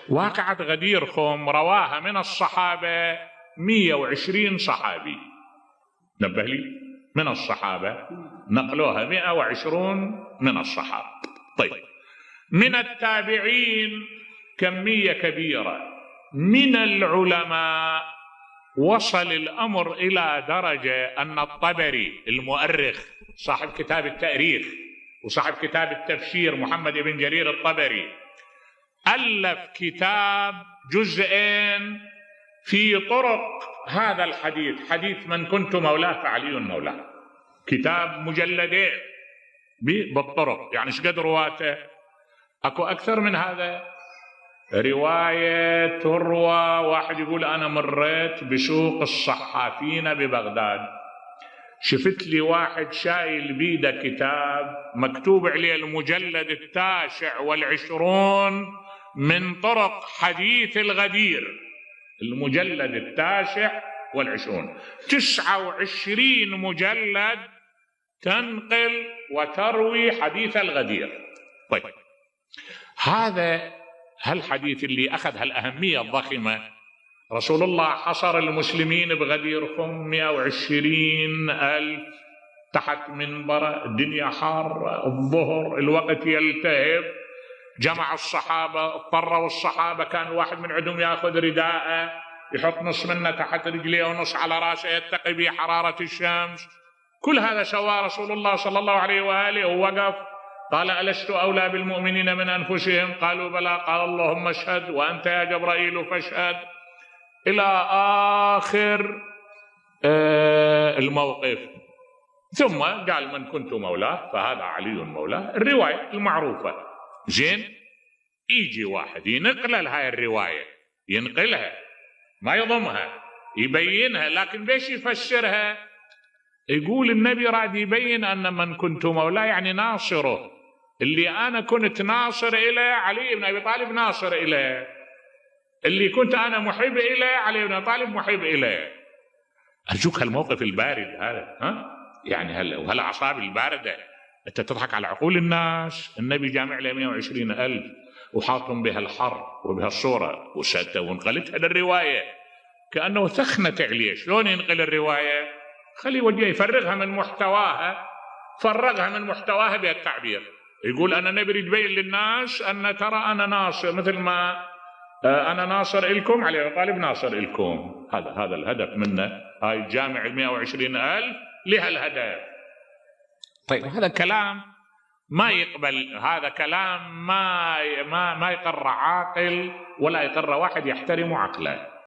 واقعة غدير خم رواها من الصحابة 120 صحابي، نبه لي، من الصحابة نقلوها 120 من الصحابة. طيب من التابعين كمية كبيرة، من العلماء وصل الأمر إلى درجة أن الطبري المؤرخ صاحب كتاب التأريخ وصاحب كتاب التفسير محمد بن جرير الطبري ألف كتاب جزئين في طرق هذا الحديث، حديث من كنت مولاه فعلي مولاه، كتاب مجلدين بالطرق. يعني ايش قد رواته؟ اكو اكثر من هذا. رواية تروى، واحد يقول انا مريت بسوق الصحافين ببغداد، شفت لي واحد شايل بيده كتاب مكتوب عليه المجلد 29 من طرق حديث الغدير، المجلد 29 29 مجلد تنقل وتروي حديث الغدير. طيب هذا هالحديث اللي أخذ هالأهمية الضخمة، رسول الله حصر المسلمين بغدير 120,000 تحت منبره، الدنيا حارة، الظهر، الوقت يلتهب، جمع الصحابة، اضطروا الصحابة، كان واحد من عندهم ياخذ رداءه يحط نص منه تحت رجليه ونص على راسه يتقي به حرارة الشمس. كل هذا سواه رسول الله صلى الله عليه وآله، ووقف قال ألست أولى بالمؤمنين من أنفسهم؟ قالوا بلى، قال اللهم اشهد وأنت يا جبرائيل فاشهد، إلى آخر الموقف. ثم قال من كنت مولاه فهذا علي مولاه، الرواية المعروفة. زين، يجي واحد ينقل هاي الرواية، ينقلها ما يضمها، يبينها، لكن بيش يفسرها؟ يقول النبي راد يبين أن من كنت مولاه يعني ناصره، اللي أنا كنت ناصر إليه علي بن أبي طالب ناصر إليه، اللي كنت أنا محب إليه علي بن أبي طالب محب إليه. أرجوك هالموقف البارد هذا، يعني وهالأعصاب الباردة، أنت تضحك على عقول الناس. النبي جامع له 120,000 وحاطهم بهالحر وبهالصورة وانقلتها للرواية كأنه ثخنة عليه. شلون ينقل الرواية؟ خلي وجهه يفرغها من محتواها، فرغها من محتواها بهالتعبير، يقول أنا نبي يبين للناس أن ترى أنا ناصر، مثل ما أنا ناصر إلكم، علي بن طالب ناصر إلكم. هذا الهدف منه، هاي الجامع 120,000 لها الهدف. طيب هذا كلام ما يقبل، هذا كلام ما يقر عاقل ولا يقر واحد يحترم عقله.